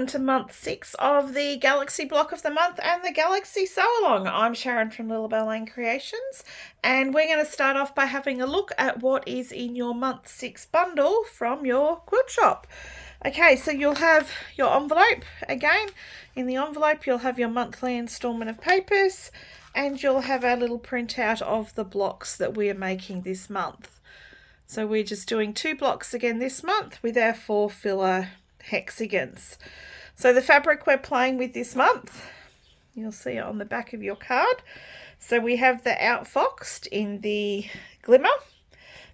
to month 6 of the Galaxy Block of the Month and the Galaxy Sew-Along. I'm Sharon from Little Bell Lane Creations, and we're going to start off by having a look at what is in your month 6 bundle from your quilt shop. Okay, so you'll have your envelope. Again, in the envelope you'll have your monthly instalment of papers, and you'll have our little printout of the blocks that we are making this month. So we're just doing 2 blocks again this month with our 4 filler hexagons. So the fabric we're playing with this month, you'll see it on the back of your card. So we have the outfoxed in the Glimmer,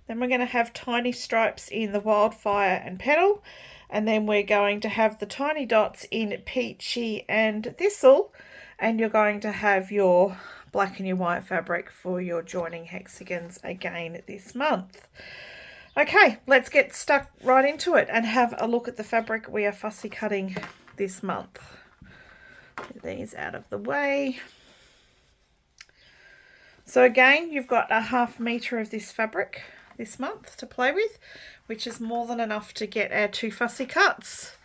then we're going to have tiny stripes in the Wildfire and Petal, and then we're going to have the tiny dots in Peachy and Thistle, and you're going to have your black and your white fabric for your joining hexagons again this month. Okay, let's get stuck right into it and have a look at the fabric we are fussy cutting this month. Get these out of the way. So again, you've got a 1/2 meter of this fabric this month to play with, which is more than enough to get our 2 fussy cuts,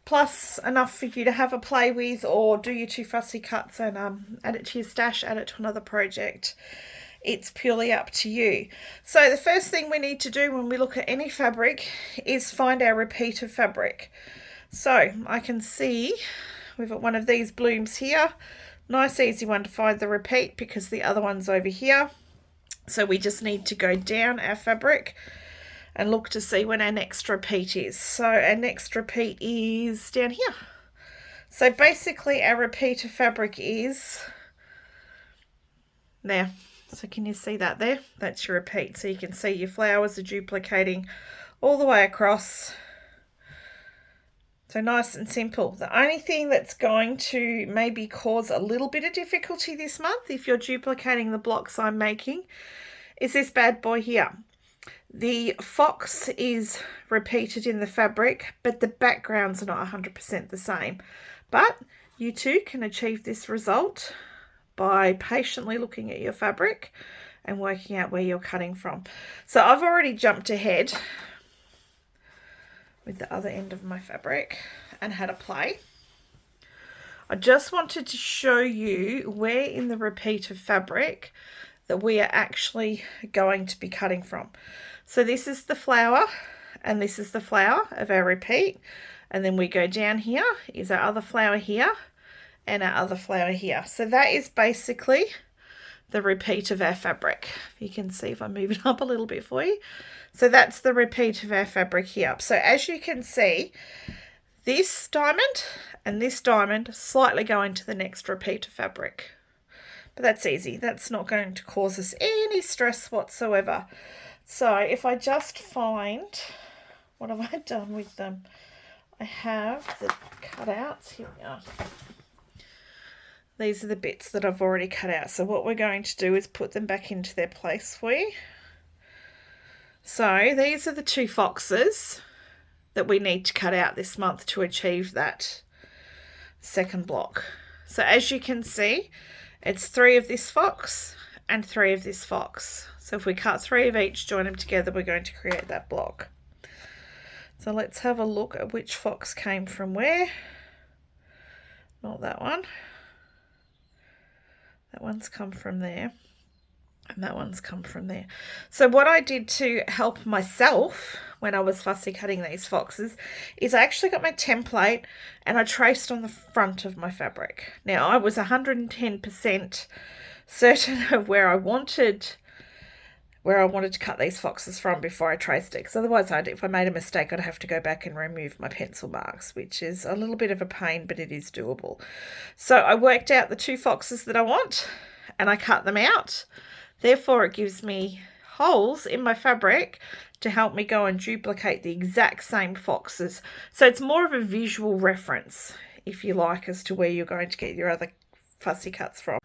plus enough for you to have a play with or do your 2 fussy cuts and add it to your stash, add it to another project. It's purely up to you. So the first thing we need to do when we look at any fabric is find our repeat of fabric. So I can see we've got one of these blooms here. Nice easy one to find the repeat because the other one's over here. So we just need to go down our fabric and look to see when our next repeat is. So our next repeat is down here. So basically our repeat of fabric is there. So can you see that there? That's your repeat. So you can see your flowers are duplicating all the way across. So nice and simple. The only thing that's going to maybe cause a little bit of difficulty this month, if you're duplicating the blocks I'm making, is this bad boy here. The fox is repeated in the fabric, but the backgrounds are not 100% the same. But you too can achieve this result by patiently looking at your fabric and working out where you're cutting from. So I've already jumped ahead with the other end of my fabric and had a play. I just wanted to show you where in the repeat of fabric that we are actually going to be cutting from. So this is the flower and this is the flower of our repeat, and then we go down here is our other flower here and our other flower here. So that is basically the repeat of our fabric. You can see if I move it up a little bit for you. So that's the repeat of our fabric here. So as you can see, this diamond and this diamond slightly go into the next repeat of fabric. But that's easy. That's not going to cause us any stress whatsoever. So if I just find, what have I done with them? I have the cutouts. Here we are. These are the bits that I've already cut out. So what we're going to do is put them back into their place for you. So these are the 2 foxes that we need to cut out this month to achieve that second block. So as you can see, it's 3 of this fox and 3 of this fox. So if we cut 3 of each, join them together, we're going to create that block. So let's have a look at which fox came from where. Not that one. That one's come from there, and that one's come from there. So what I did to help myself when I was fussy cutting these foxes is I actually got my template and I traced on the front of my fabric. Now I was 110% certain of where I wanted to cut these foxes from before I traced it, because otherwise if I made a mistake I'd have to go back and remove my pencil marks, which is a little bit of a pain, but it is doable. So I worked out the 2 foxes that I want and I cut them out. Therefore it gives me holes in my fabric to help me go and duplicate the exact same foxes. So it's more of a visual reference, if you like, as to where you're going to get your other fussy cuts from.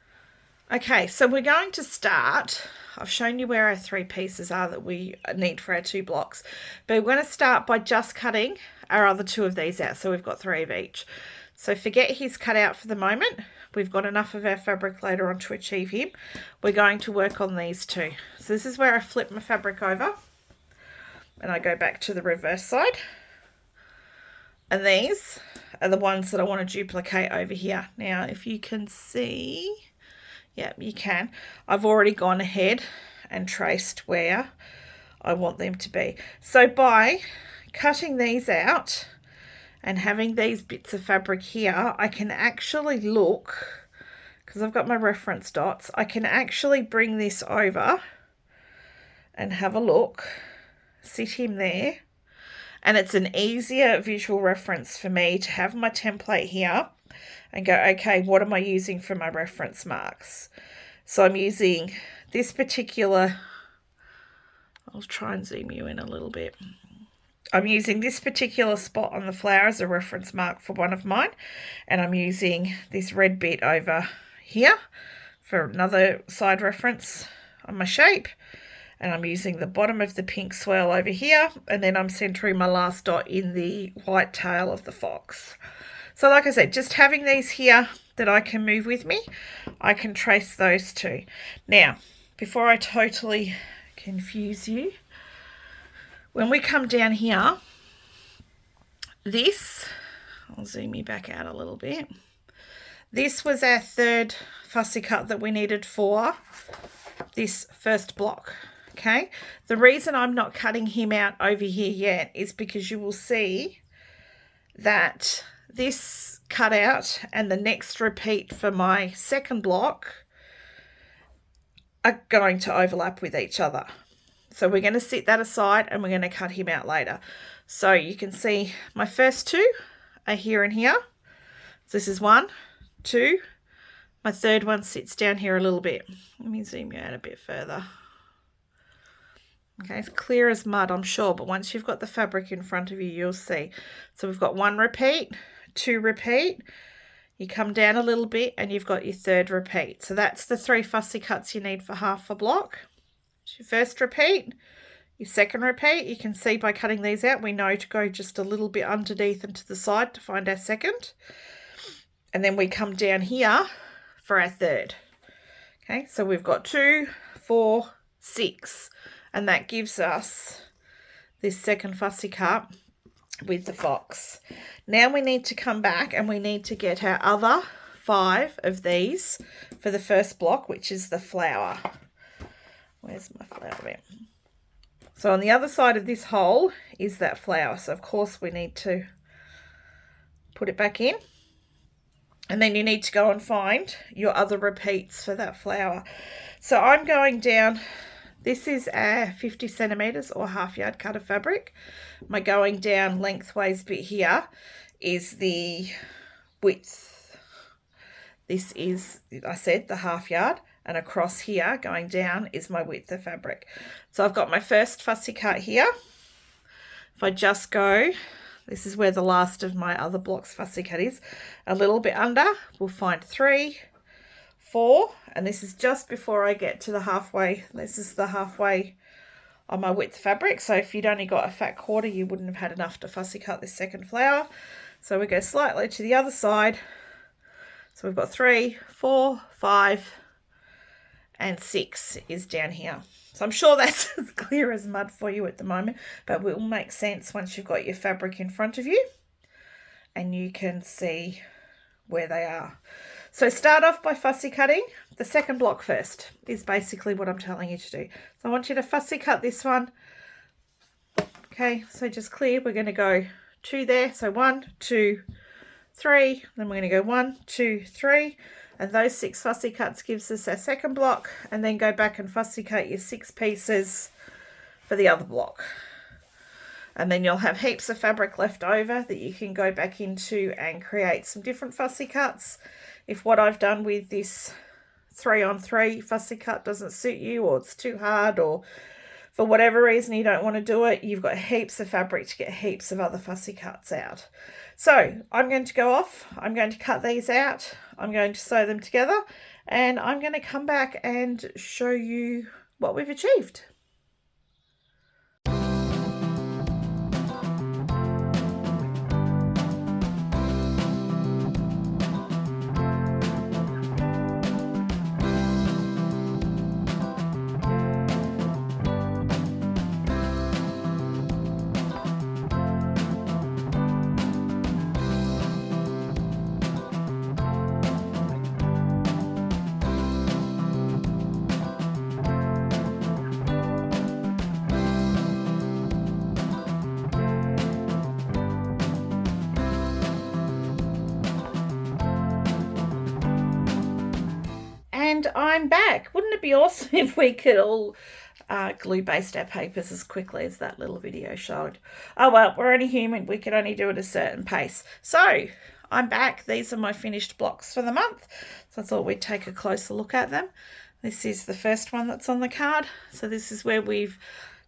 Okay, so we're going to start. I've shown you where our 3 pieces are that we need for our 2 blocks, but we're going to start by just cutting our other 2 of these out. So we've got 3 of each. So forget his cut out for the moment. We've got enough of our fabric later on to achieve him. We're going to work on these 2. So this is where I flip my fabric over and I go back to the reverse side. And these are the ones that I want to duplicate over here. Now, if you can see, yeah, you can. I've already gone ahead and traced where I want them to be. So by cutting these out and having these bits of fabric here, I can actually look, because I've got my reference dots, I can actually bring this over and have a look, sit him there, and it's an easier visual reference for me to have my template here and go, okay, what am I using for my reference marks? So I'm using this particular, I'll try and zoom you in a little bit. I'm using this particular spot on the flower as a reference mark for one of mine, and I'm using this red bit over here for another side reference on my shape, and I'm using the bottom of the pink swirl over here, and then I'm centering my last dot in the white tail of the fox. So like I said, just having these here that I can move with me, I can trace those two. Now, before I totally confuse you, when we come down here, this, I'll zoom you back out a little bit. This was our third fussy cut that we needed for this first block, okay? The reason I'm not cutting him out over here yet is because you will see that this cutout and the next repeat for my second block are going to overlap with each other. So we're going to set that aside and we're going to cut him out later. So you can see my first two are here and here. So this is 1, 2. My third one sits down here a little bit. Let me zoom you out a bit further. Okay, it's clear as mud, I'm sure, but once you've got the fabric in front of you, you'll see. So we've got 1 repeat, 2 repeat. You come down a little bit and you've got your third repeat. So that's the 3 fussy cuts you need for half a block. Your first repeat, your second repeat. You can see by cutting these out, we know to go just a little bit underneath and to the side to find our second. And then we come down here for our third. Okay, so we've got 2, 4, 6, and that gives us this second fussy cut with the fox. Now we need to come back and we need to get our other 5 of these for the first block, which is the flower. Where's my flower bit? So on the other side of this hole is that flower. So of course we need to put it back in. And then you need to go and find your other repeats for that flower. So I'm going down, this is a 50 centimeters or half yard cut of fabric. My going down lengthways bit here is the width. This is, I said, the half yard. And across here, going down, is my width of fabric. So I've got my first fussy cut here. If I just go, this is where the last of my other blocks fussy cut is, a little bit under, we'll find 3, 4, and this is just before I get to the halfway. This is the halfway on my width fabric. So if you'd only got a fat quarter, you wouldn't have had enough to fussy cut this second flower. So we go slightly to the other side. So we've got 3, 4, 5, and 6 is down here. So I'm sure that's as clear as mud for you at the moment, but it will make sense once you've got your fabric in front of you and you can see where they are. So start off by fussy cutting the second block first is basically what I'm telling you to do. So I want you to fussy cut this one. Okay, so just clear, we're going to go 2 there. So 1, 2, 3, then we're going to go 1, 2, 3. And those 6 fussy cuts gives us our second block, and then go back and fussy cut your 6 pieces for the other block. And then you'll have heaps of fabric left over that you can go back into and create some different fussy cuts. If what I've done with this 3-on-3 fussy cut doesn't suit you, or it's too hard, or for whatever reason you don't want to do it, you've got heaps of fabric to get heaps of other fussy cuts out. So I'm going to go off, I'm going to cut these out, I'm going to sew them together, and I'm going to come back and show you what we've achieved. and I'm back. Wouldn't it be awesome if we could all glue baste our papers as quickly as that little video showed? Oh well, we're only human. We can only do it at a certain pace. So I'm back. These are my finished blocks for the month. So I thought we'd take a closer look at them. This is the first one that's on the card. So this is where we've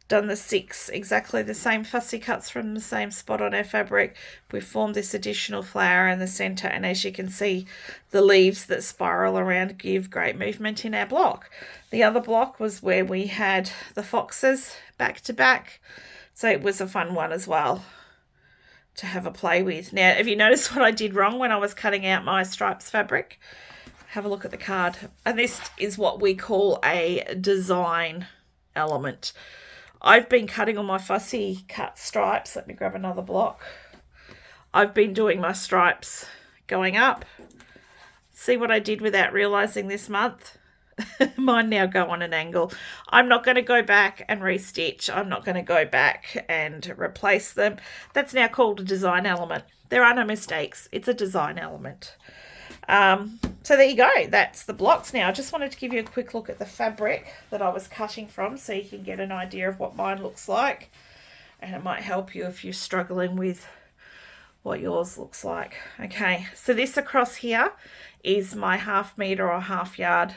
done the 6 exactly the same fussy cuts from the same spot on our fabric. We've formed this additional flower in the center, and as you can see, the leaves that spiral around give great movement in our block. The other block was where we had the foxes back to back, so it was a fun one as well to have a play with. Now, have you noticed what I did wrong when I was cutting out my stripes fabric? Have a look at the card, and this is what we call a design element. I've been cutting all my fussy cut stripes. Let me grab another block. I've been doing my stripes going up. See what I did without realizing this month? Mine now go on an angle. I'm not going to go back and restitch. I'm not going to go back and replace them. That's now called a design element. There are no mistakes. It's a design element. So there you go. That's the blocks now. I just wanted to give you a quick look at the fabric that I was cutting from so you can get an idea of what mine looks like. And it might help you if you're struggling with what yours looks like. Okay, so this across here is my 1/2 meter or 1/2 yard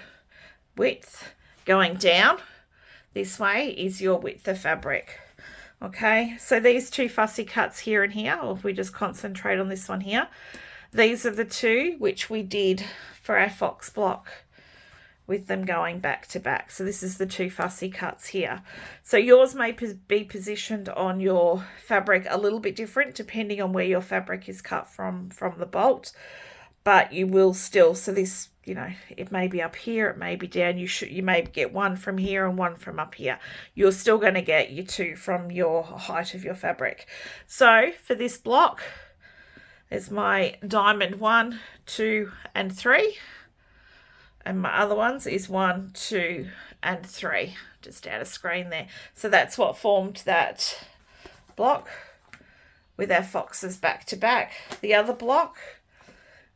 width. Going down this way is your width of fabric. Okay, so these 2 fussy cuts here and here, or if we just concentrate on this one here, these are the 2 which we did for our fox block with them going back to back. So this is the 2 fussy cuts here. So yours may be positioned on your fabric a little bit different depending on where your fabric is cut from the bolt, but you will still, so this, you know, it may be up here, it may be down. You may get one from here and one from up here. You're still going to get your 2 from your height of your fabric. So for this block, there's my diamond 1, 2, and 3. And my other ones is 1, 2, and 3. Just out of screen there. So that's what formed that block with our foxes back to back. The other block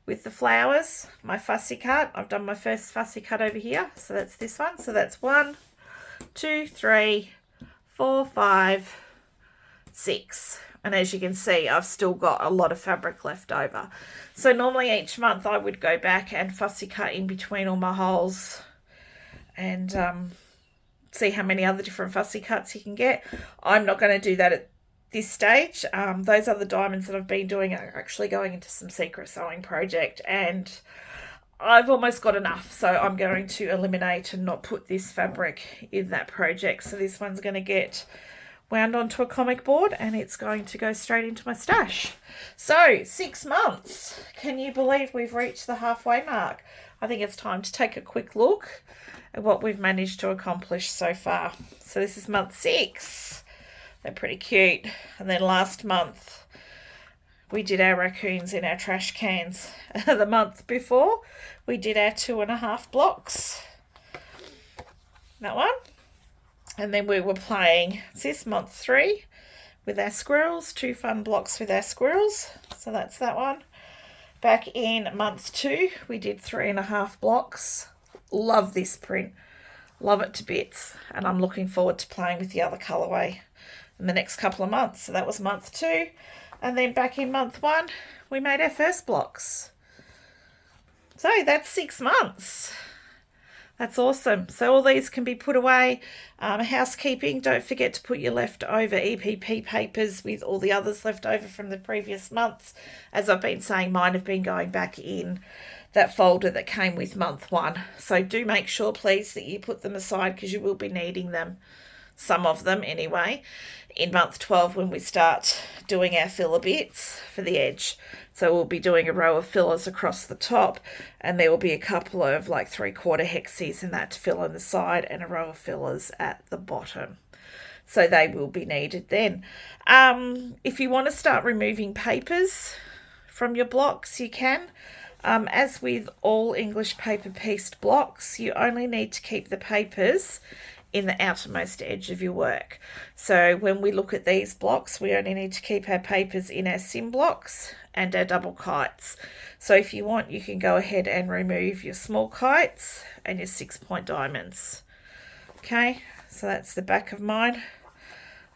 with the flowers, my fussy cut. I've done my first fussy cut over here. So that's this one. So that's 1, 2, 3, 4, 5, 6. And as you can see, I've still got a lot of fabric left over. So normally each month I would go back and fussy cut in between all my holes and see how many other different fussy cuts you can get. I'm not going to do that at this stage. Those other diamonds that I've been doing are actually going into some secret sewing project, and I've almost got enough. So I'm going to eliminate and not put this fabric in that project. So this one's going to get wound onto a comic board and it's going to go straight into my stash. So 6 months. Can you believe we've reached the halfway mark? I think it's time to take a quick look at what we've managed to accomplish so far. So this is month 6. They're pretty cute. And then last month we did our raccoons in our trash cans. The month before we did our 2.5 blocks. That one. And then we were playing this month 3 with our squirrels, 2 fun blocks with our squirrels. So that's that one. Back in month 2, we did 3.5 blocks. Love this print. Love it to bits. And I'm looking forward to playing with the other colourway in the next couple of months. So that was month 2. And then back in month 1, we made our first blocks. So that's 6 months. That's awesome. So all these can be put away. Housekeeping, don't forget to put your leftover EPP papers with all the others left over from the previous months. As I've been saying, mine have been going back in that folder that came with month 1. So do make sure, please, that you put them aside because you will be needing them, some of them anyway, in month 12 when we start doing our filler bits for the edge. So we'll be doing a row of fillers across the top, and there will be a couple of like 3/4 hexies in that to fill on the side and a row of fillers at the bottom. So they will be needed then. If you want to start removing papers from your blocks, you can. As with all English paper pieced blocks, you only need to keep the papers in the outermost edge of your work. So when we look at these blocks, we only need to keep our papers in our sim blocks and our double kites. So if you want, you can go ahead and remove your small kites and your 6-point diamonds. Okay, so that's the back of mine.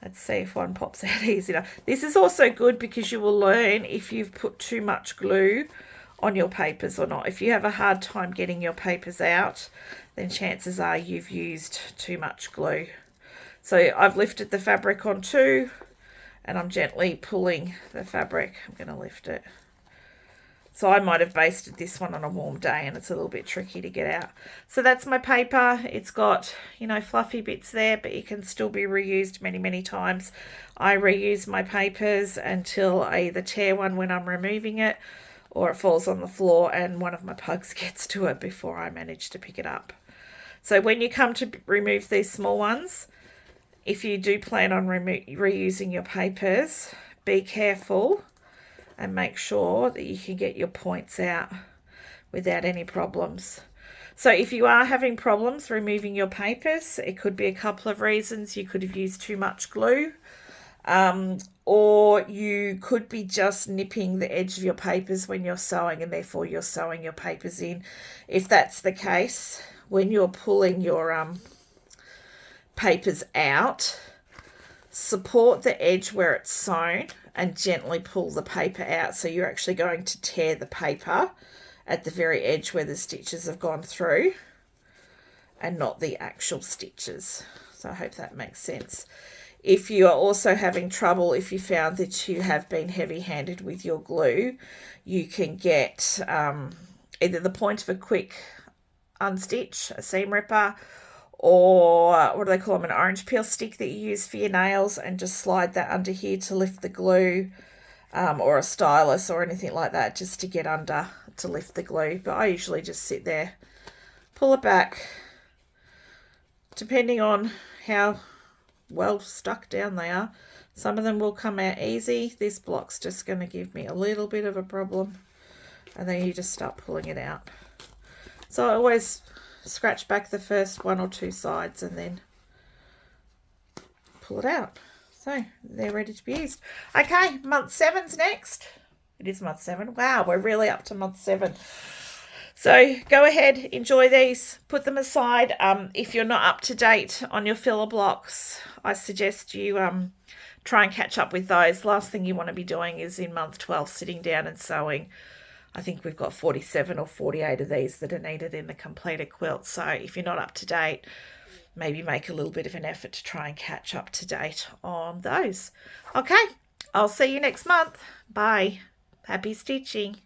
Let's see if one pops out easy enough. This is also good because you will learn if you've put too much glue on your papers or not. If you have a hard time getting your papers out, then chances are you've used too much glue. So I've lifted the fabric on too, and I'm gently pulling the fabric. I'm going to lift it. So I might have basted this one on a warm day and it's a little bit tricky to get out. So that's my paper. It's got, you know, fluffy bits there, but it can still be reused many, many times. I reuse my papers until I either tear one when I'm removing it or it falls on the floor and one of my pugs gets to it before I manage to pick it up. So when you come to remove these small ones, if you do plan on reusing your papers, be careful and make sure that you can get your points out without any problems. So if you are having problems removing your papers, it could be a couple of reasons. You could have used too much glue, or you could be just nipping the edge of your papers when you're sewing and therefore you're sewing your papers in. If that's the case, when you're pulling your papers out, support the edge where it's sewn and gently pull the paper out. So you're actually going to tear the paper at the very edge where the stitches have gone through and not the actual stitches. So I hope that makes sense. If you are also having trouble, if you found that you have been heavy-handed with your glue, you can get either the point of a quick unstitch, a seam ripper, or what do they call them, an orange peel stick that you use for your nails, and just slide that under here to lift the glue, or a stylus or anything like that just to get under to lift the glue. But I usually just sit there, pull it back, depending on how well stuck down they are. Some of them will come out easy. This block's just going to give me a little bit of a problem, and then you just start pulling it out. So I always scratch back the first 1 or 2 sides and then pull it out. So they're ready to be used. Okay, month 7's next. It is month 7. Wow, we're really up to month 7. So go ahead, enjoy these, put them aside. If you're not up to date on your filler blocks, I suggest you try and catch up with those. Last thing you want to be doing is in month 12 sitting down and sewing. I think we've got 47 or 48 of these that are needed in the completed quilt. So if you're not up to date, maybe make a little bit of an effort to try and catch up to date on those. Okay, I'll see you next month. Bye. Happy stitching.